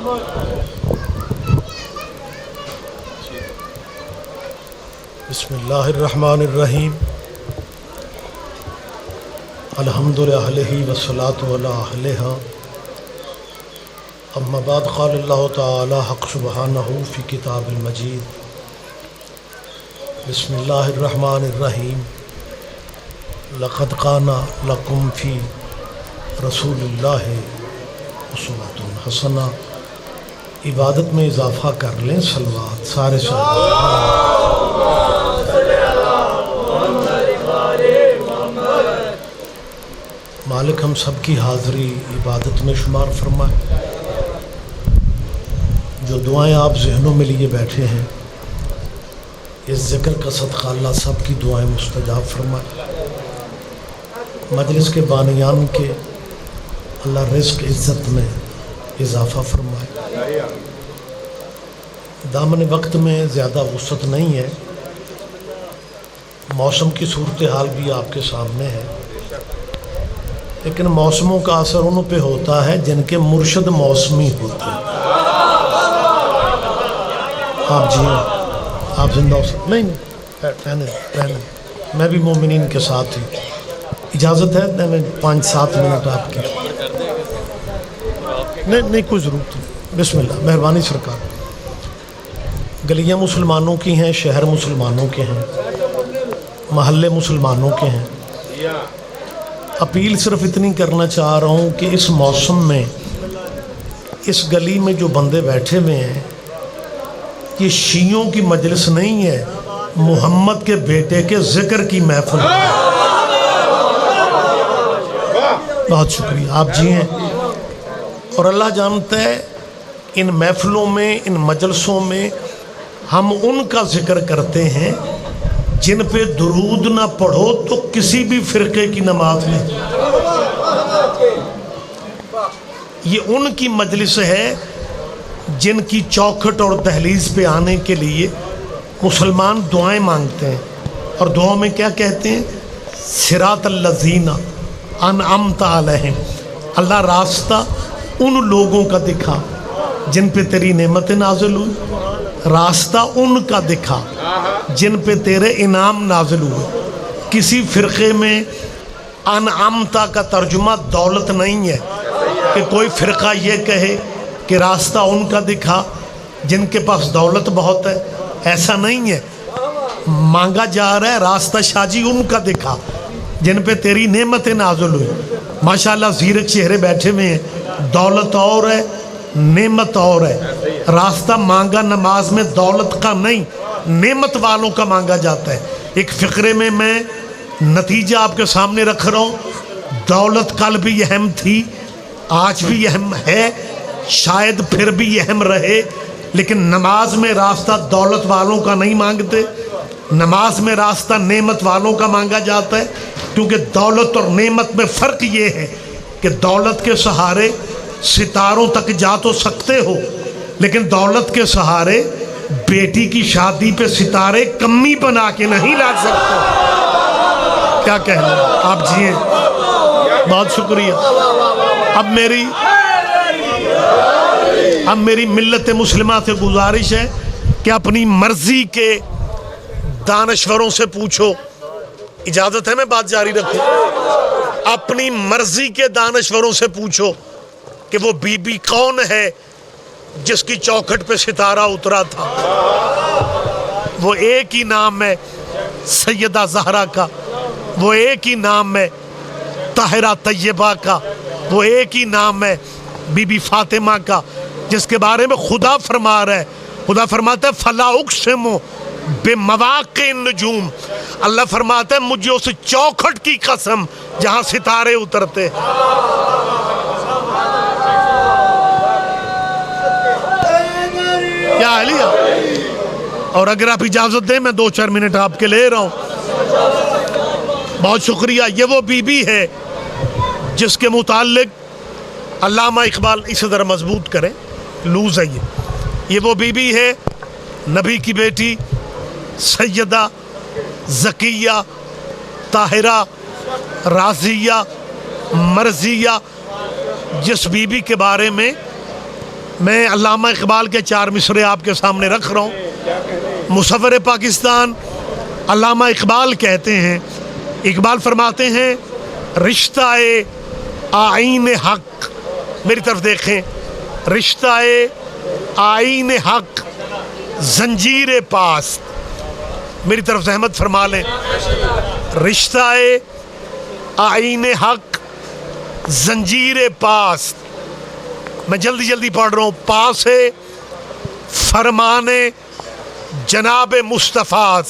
بسم اللہ الرحمن الرحیم الحمد للہ والصلاة علی اہلہا اما بعد قال اللہ تعالی حق سبحانہ فی کتاب المجید بسم اللہ الرحمن الرحیم لقد کان لکم فی رسول اللہ اسوۃ حسنہ۔ عبادت میں اضافہ کر لیں، صلوات سارے مالک ہم سب کی حاضری عبادت میں شمار فرمائے۔ جو دعائیں آپ ذہنوں میں لیے بیٹھے ہیں، اس ذکر کا صدقہ اللہ سب کی دعائیں مستجاب فرمائے۔ مجلس کے بانیان کے اللہ رزق عزت میں اضافہ فرمائے۔ دامن وقت میں زیادہ وسعت نہیں ہے، موسم کی صورتحال بھی آپ کے سامنے ہے، لیکن موسموں کا اثر ان پہ ہوتا ہے جن کے مرشد موسمی ہوتے ہیں۔ آپ جی آپ زندہ ہو سکتے نہیں، رہنے میں بھی مومنین کے ساتھ ہی، اجازت ہے 5-7 منٹ آپ کی؟ نہیں کوئی ضرورت نہیں، بسم اللہ، مہربانی سرکار۔ گلیاں مسلمانوں کی ہیں، شہر مسلمانوں کے ہیں، محلے مسلمانوں کے ہیں۔ اپیل صرف اتنی کرنا چاہ رہا ہوں کہ اس موسم میں اس گلی میں جو بندے بیٹھے ہوئے ہیں، یہ شیعوں کی مجلس نہیں ہے، محمد کے بیٹے کے ذکر کی محفل ہے۔ بہت شکریہ، آپ جی ہیں، اور اللہ جانتا ہے ان محفلوں میں، ان مجلسوں میں ہم ان کا ذکر کرتے ہیں جن پہ درود نہ پڑھو تو کسی بھی فرقے کی نماز نہیں۔ یہ ان کی مجلس ہے جن کی چوکھٹ اور دہلیز پہ آنے کے لیے مسلمان دعائیں مانگتے ہیں، اور دعاؤں میں کیا کہتے ہیں؟ صراط الذین انعمت علیہم، اللہ راستہ ان لوگوں کا دکھا جن پہ تیری نعمتیں نازل ہوئی، راستہ ان کا دکھا جن پہ تیرے انعام نازل ہوئے۔ کسی فرقے میں انعمتا کا ترجمہ دولت نہیں ہے کہ کوئی فرقہ یہ کہے کہ راستہ ان کا دکھا جن کے پاس دولت بہت ہے، ایسا نہیں ہے۔ مانگا جا رہا ہے راستہ شاہ جی ان کا دکھا جن پہ تیری نعمتیں نازل ہوئی۔ ماشاءاللہ زیرک چہرے بیٹھے ہوئے ہیں، دولت اور ہے، نعمت اور ہے۔ راستہ مانگا نماز میں دولت کا نہیں، نعمت والوں کا مانگا جاتا ہے۔ ایک فقرے میں نتیجہ آپ کے سامنے رکھ رہا ہوں، دولت کل بھی اہم تھی، آج بھی اہم ہے، شاید پھر بھی اہم رہے، لیکن نماز میں راستہ دولت والوں کا نہیں مانگتے، نماز میں راستہ نعمت والوں کا مانگا جاتا ہے۔ کیونکہ دولت اور نعمت میں فرق یہ ہے کہ دولت کے سہارے ستاروں تک جا تو سکتے ہو، لیکن دولت کے سہارے بیٹی کی شادی پہ ستارے کمی بنا کے نہیں لا سکتے۔ کیا کہنا آپ جی ہیں، بہت شکریہ۔ اب میری ملت مسلمہ سے گزارش ہے کہ اپنی مرضی کے دانشوروں سے پوچھو، اجازت ہے میں بات جاری رکھوں؟ اپنی مرضی کے دانشوروں سے پوچھو کہ وہ بی بی کون ہے جس کی چوکھٹ پہ ستارہ اترا تھا۔ وہ ایک ہی نام ہے سیدہ زہرا کا، وہ ایک ہی نام ہے طاہرہ طیبہ کا، وہ ایک ہی نام ہے بی بی فاطمہ کا، جس کے بارے میں خدا فرما رہا ہے، خدا فرماتا ہے فلا اقسم بمواقع النجوم، اللہ فرماتا ہے مجھے اس چوکھٹ کی قسم جہاں ستارے اترتے۔ یا علیہ، اور اگر آپ اجازت دیں میں 2-4 منٹ آپ کے لے رہا ہوں۔ بہت شکریہ۔ یہ وہ بی بی ہے جس کے متعلق علامہ اقبال اسے ذرا مضبوط کریں، لوز ہے یہ وہ بی بی ہے نبی کی بیٹی سیدہ زکیہ طاہرہ رازیہ مرضیہ، جس بی بی کے بارے میں میں علامہ اقبال کے 4 مصرے آپ کے سامنے رکھ رہا ہوں۔ مصور پاکستان علامہ اقبال کہتے ہیں، اقبال فرماتے ہیں رشتہ آئین حق، میری طرف دیکھیں، رشتہ آئین حق زنجیر پاست، میری طرف زحمت فرما لیں، رشتہ آئین حق زنجیر پاست، میں جلدی جلدی پڑھ رہا ہوں، پاس فرمان جناب مصطفیٰ۔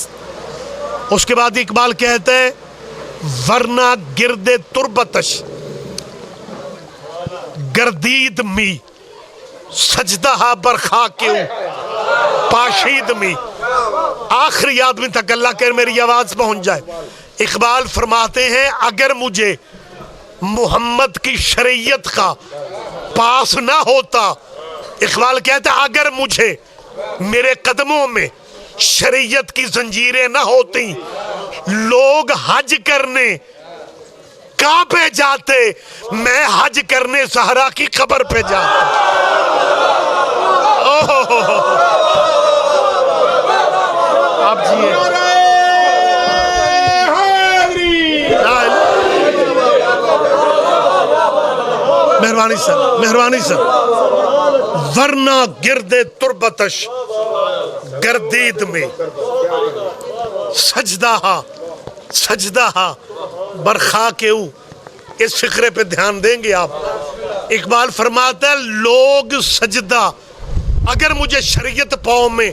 اس کے بعد اقبال کہتے ہیں ورنہ گرد تربتش گردید می سجدہ برخا کیوں پاشید می۔ آخری آدمی تک اللہ کر میری آواز پہنچ جائے۔ اقبال فرماتے ہیں اگر مجھے محمد کی شریعت کا پاس نہ ہوتا، اقبال کہتا ہے اگر مجھے میرے قدموں میں شریعت کی زنجیریں نہ ہوتی، لوگ حج کرنے کعبے جاتے، میں حج کرنے صحرا کی قبر پہ جاتا۔ آپ جیئے مہربانی سر، مہربانی سر، ورنہ گرد تربتش گردید میں سجدہ برخا کیوں۔ اس فقرے پہ دھیان دیں گے آپ۔ اقبال فرماتا ہے لوگ سجدہ، اگر مجھے شریعت پاؤں میں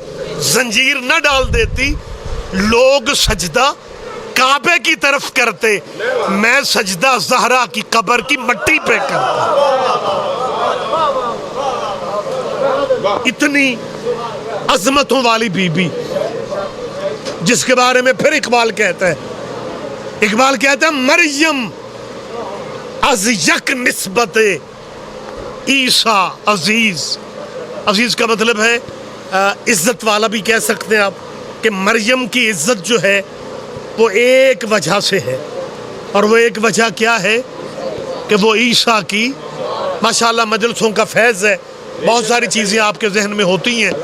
زنجیر نہ ڈال دیتی، لوگ سجدہ کعبے کی طرف کرتے، میں سجدہ زہرا کی قبر کی مٹی پہ کرتا۔ اتنی عظمتوں والی بی بی جس کے بارے میں پھر اقبال کہتا ہے مریم از یک نسبت عیسیٰ عزیز۔ عزیز کا مطلب ہے عزت والا بھی کہہ سکتے ہیں آپ، کہ مریم کی عزت جو ہے وہ ایک وجہ سے ہے، اور وہ ایک وجہ کیا ہے کہ وہ عیسیٰ کی ماشاءاللہ مجلسوں کا فیض ہے۔ بہت ساری چیزیں آپ کے ذہن میں ہوتی ہیں،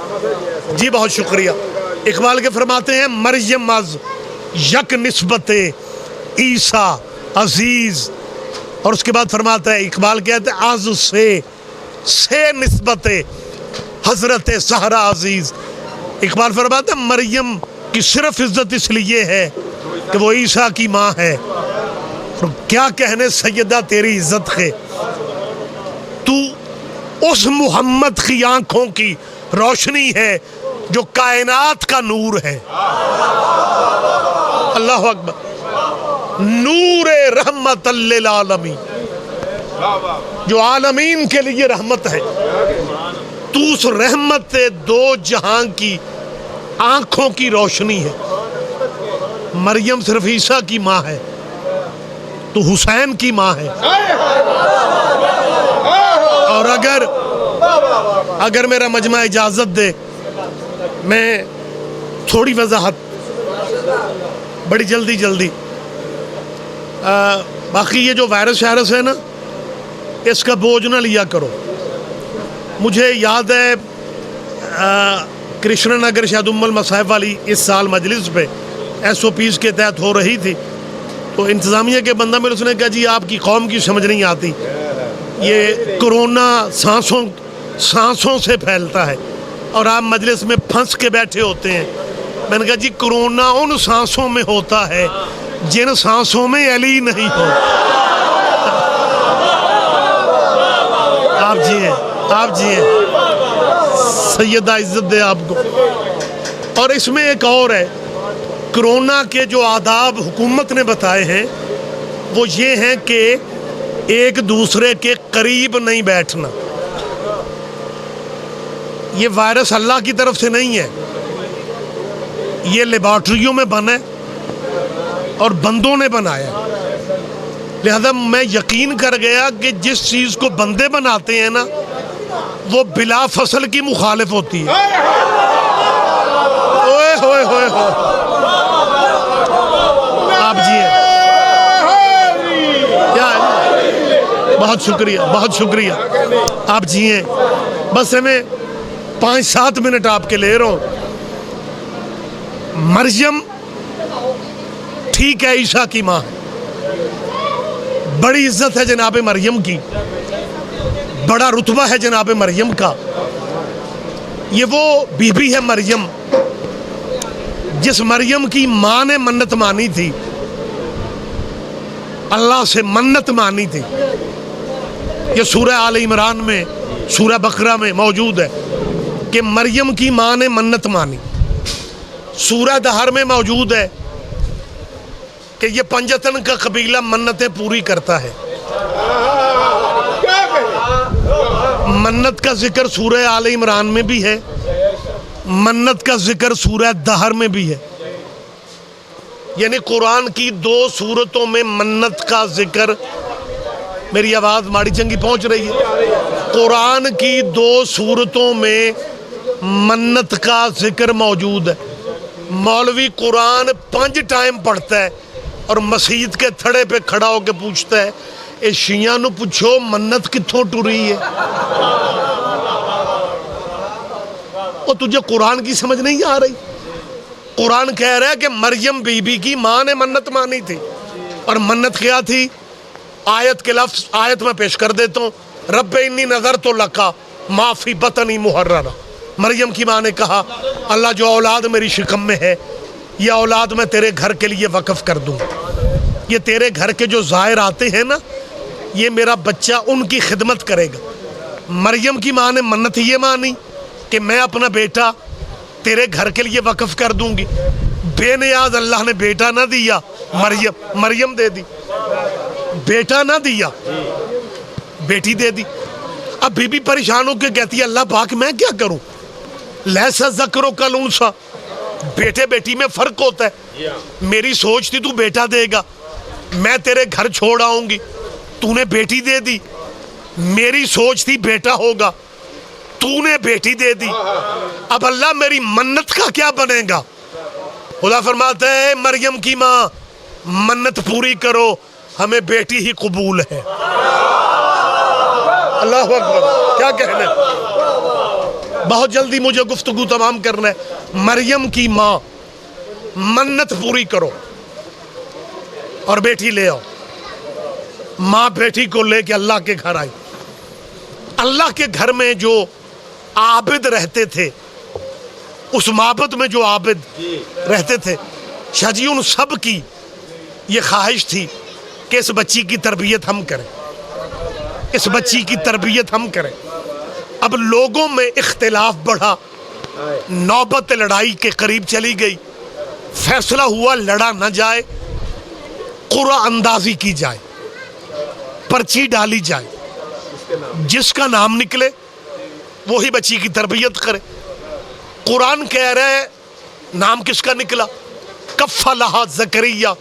جی بہت شکریہ۔ اقبال کے فرماتے ہیں مریم از یک نسبت عیسیٰ عزیز، اور اس کے بعد فرماتا ہے اقبال کہتے ہیں از سے نسبت حضرت زہرا عزیز۔ اقبال فرماتا ہے مریم کی صرف عزت اس لیے ہے کہ وہ عیسیٰ کی ماں ہے، اور کیا کہنے سیدہ تیری عزت ہے، تو اس محمد کی آنکھوں کی روشنی ہے جو کائنات کا نور ہے۔ اللہ اکبر، نور رحمت للعالمین، جو عالمین کے لیے رحمت ہے، تو اس رحمت دو جہاں کی آنکھوں کی روشنی ہے۔ مریم صرف عیسیٰ کی ماں ہے، تو حسین کی ماں ہے۔ اور اگر میرا مجمع اجازت دے، میں تھوڑی وضاحت بڑی جلدی باقی یہ جو وائرس ہے نا، اس کا بوجھ نہ لیا کرو۔ مجھے یاد ہے کرشنا نگر شاید ام المصائب والی اس سال مجلس پہ ایس او پیز کے تحت ہو رہی تھی، تو انتظامیہ کے بندہ میرے اس نے کہا جی آپ کی قوم کی سمجھ نہیں آتی، یہ کرونا سانسوں سے پھیلتا ہے اور آپ مجلس میں پھنس کے بیٹھے ہوتے ہیں۔ میں نے کہا جی کرونا ان سانسوں میں ہوتا ہے جن سانسوں میں علی نہیں ہو۔ آپ جی ہیں سیدہ عزت دے آپ کو۔ اور اس میں ایک اور ہے، کرونا کے جو آداب حکومت نے بتائے ہیں وہ یہ ہیں کہ ایک دوسرے کے قریب نہیں بیٹھنا۔ یہ وائرس اللہ کی طرف سے نہیں ہے، یہ لیبارٹریوں میں بنا ہے اور بندوں نے بنایا، لہذا میں یقین کر گیا کہ جس چیز کو بندے بناتے ہیں نا وہ بلا فصل کی مخالف ہوتی ہے۔ اوئے ہوئے ہوئے ہوئے، آپ جی ہیں، بہت شکریہ آپ جی ہیں، بس میں 5-7 منٹ آپ کے لے رہا ہوں. مریم ٹھیک ہے عیسیٰ کی ماں، بڑی عزت ہے جناب مریم کی، بڑا رتبہ ہے جناب مریم کا. یہ وہ بی بی ہے مریم جس مریم کی ماں نے منت مانی تھی، اللہ سے منت مانی تھی. یہ سورہ آل عمران میں، سورہ بقرہ میں موجود ہے کہ مریم کی ماں نے منت مانی. سورہ دہر میں موجود ہے کہ یہ پنجتن کا قبیلہ منتیں پوری کرتا ہے. منت کا ذکر سورہ آل عمران میں بھی ہے، منت کا ذکر سورہ دہر میں بھی ہے. یعنی قرآن کی 2 سورتوں میں منت کا ذکر. میری آواز ماڑی چنگی پہنچ رہی ہے؟ قرآن کی 2 سورتوں میں منت کا ذکر موجود ہے. مولوی قرآن 5 ٹائم پڑھتا ہے اور مسجد کے تھڑے پہ کھڑا ہو کے پوچھتا ہے اے شیعہ نو پوچھو منت کتھوں ٹری ہے. اور تجھے قرآن کی سمجھ نہیں آ رہی؟ قرآن کہہ رہا ہے کہ مریم بی بی کی ماں نے منت مانی تھی. اور منت کیا تھی؟ آیت کے لفظ آیت میں پیش کر دیتا ہوں. رب انی نظرت لکا ما فی بطنی محررا. مریم کی ماں نے کہا اللہ جو اولاد میری شکم میں ہے یہ اولاد میں تیرے گھر کے لیے وقف کر دوں. یہ تیرے گھر کے جو زائر آتے ہیں نا، یہ میرا بچہ ان کی خدمت کرے گا. مریم کی ماں نے منت یہ مانی کہ میں اپنا بیٹا تیرے گھر کے لیے وقف کر دوں گی. بے نیاز اللہ نے بیٹا نہ دیا، مریم دے دی. بیٹا نہ دیا، بیٹی دے دی. اب بی بی پریشان ہو کے کہتی ہے اللہ پاک میں کیا کروں؟ لیسا ذکرو کل انسا، بیٹے بیٹی میں فرق ہوتا ہے. میری سوچ تھی تو بیٹا دے گا، میں تیرے گھر چھوڑ آؤں گی، تو نے بیٹی دے دی. میری سوچ تھی بیٹا ہوگا، تو نے بیٹی دے دی. اب اللہ میری منت کا کیا بنے گا؟ خدا فرماتا ہے مریم کی ماں منت پوری کرو، ہمیں بیٹی ہی قبول ہے. اللہ اکبر، کیا کہنا ہے؟ بہت جلدی مجھے گفتگو تمام کرنا ہے. مریم کی ماں منت پوری کرو اور بیٹی لے آؤ. ماں بیٹی کو لے کے اللہ کے گھر آئی. اللہ کے گھر میں جو عابد رہتے تھے، اس معبد میں جو عابد رہتے تھے، شاہ جی ان سب کی یہ خواہش تھی کہ اس بچی کی تربیت ہم کریں، اس بچی کی تربیت ہم کریں. اب لوگوں میں اختلاف بڑھا، نوبت لڑائی کے قریب چلی گئی. فیصلہ ہوا لڑا نہ جائے، قرعہ اندازی کی جائے، پرچی ڈالی جائے، جس کا نام نکلے وہی بچی کی تربیت کرے. قرآن کہہ رہے نام کس کا نکلا؟ کفلھا زکریا،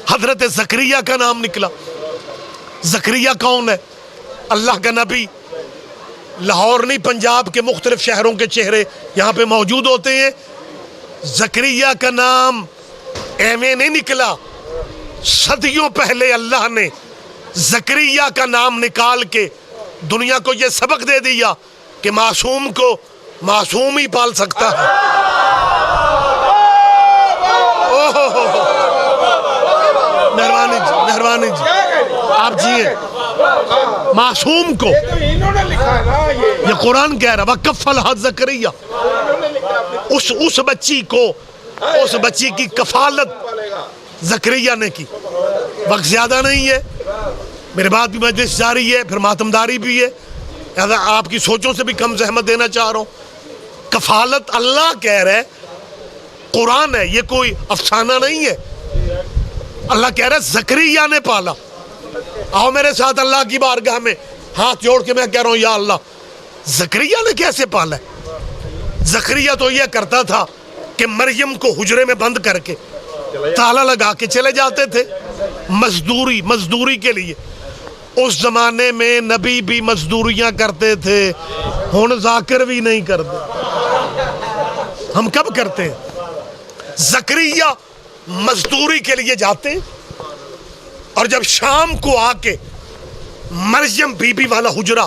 حضرت زکریا کا نام نکلا. زکریا کون ہے؟ اللہ کا نبی. لاہور نہیں، پنجاب کے مختلف شہروں کے چہرے یہاں پہ موجود ہوتے ہیں. زکریا کا نام ایویں نہیں نکلا. صدیوں پہلے اللہ نے زکریا کا نام نکال کے دنیا کو یہ سبق دے دیا کہ معصوم کو معصوم ہی پال سکتا ہے. مہربانی جی، مہربانی جی، آپ جیئے. معصوم کو یہ قرآن کہہ رہا وَكَفَّلْهَا زَكَرِيَّا، اس بچی کو، اس بچی کی کفالت زکریا نے کی. وقت زیادہ نہیں ہے، میرے بعد بھی مجلس جاری ہے، پھر ماتمداری بھی ہے، لہذا آپ کی سوچوں سے بھی کم زحمت دینا چاہ رہا ہوں. کفالت اللہ کہہ رہے، قرآن ہے، یہ کوئی افسانہ نہیں ہے. اللہ کہہ رہے زکریا نے پالا. آؤ میرے ساتھ اللہ کی بارگاہ میں ہاتھ جوڑ کے میں کہہ رہا ہوں یا اللہ، زکریا نے کیسے پالا ہے؟ زکریا تو یہ کرتا تھا کہ مریم کو حجرے میں بند کر کے تالا لگا کے چلے جاتے تھے مزدوری کے لیے. اس زمانے میں نبی بھی مزدوریاں کرتے تھے، ہن ذاکر بھی نہیں کرتے. ہم کب کرتے ہیں؟ زکریا مزدوری کے لیے جاتے ہیں، اور جب شام کو آ کے مریم بی بی والا حجرہ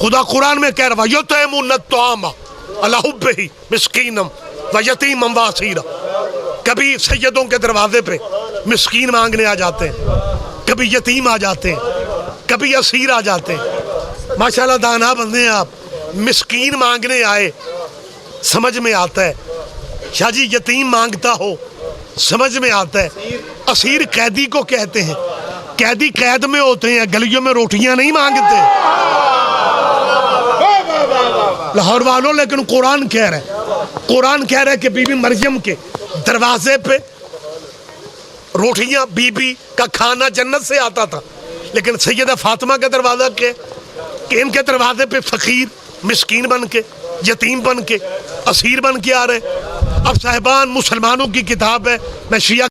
خدا قرآن میں کہہ رہا ہے یطعمون الطعام علی حبہ مسکینا ویتیما واسیرا. کبھی سیدوں کے دروازے پہ مسکین مانگنے آ جاتے ہیں، کبھی یتیم آ جاتے ہیں، کبھی اسیر آ جاتے ہیں. ماشاءاللہ دانا بندے ہیں آپ. مسکین مانگنے آئے سمجھ میں آتا ہے، شاہ جی یتیم مانگتا ہو سمجھ میں آتا ہے. اسیر قیدی کو کہتے ہیں، قیدی قید میں ہوتے ہیں، گلیوں میں روٹیاں نہیں مانگتے لاہور والوں. لیکن قرآن کہہ رہا ہے کہ بی بی مریم کے دروازے پہ روٹیاں بی بی کا کھانا جنت سے آتا تھا، لیکن سیدہ فاطمہ کا دروازہ کہ ان کے دروازے پہ فقیر مسکین بن کے، یتیم بن کے، اسیر بن کے آ رہے. اب صاحبان مسلمانوں کی کتاب ہے، میں شیعہ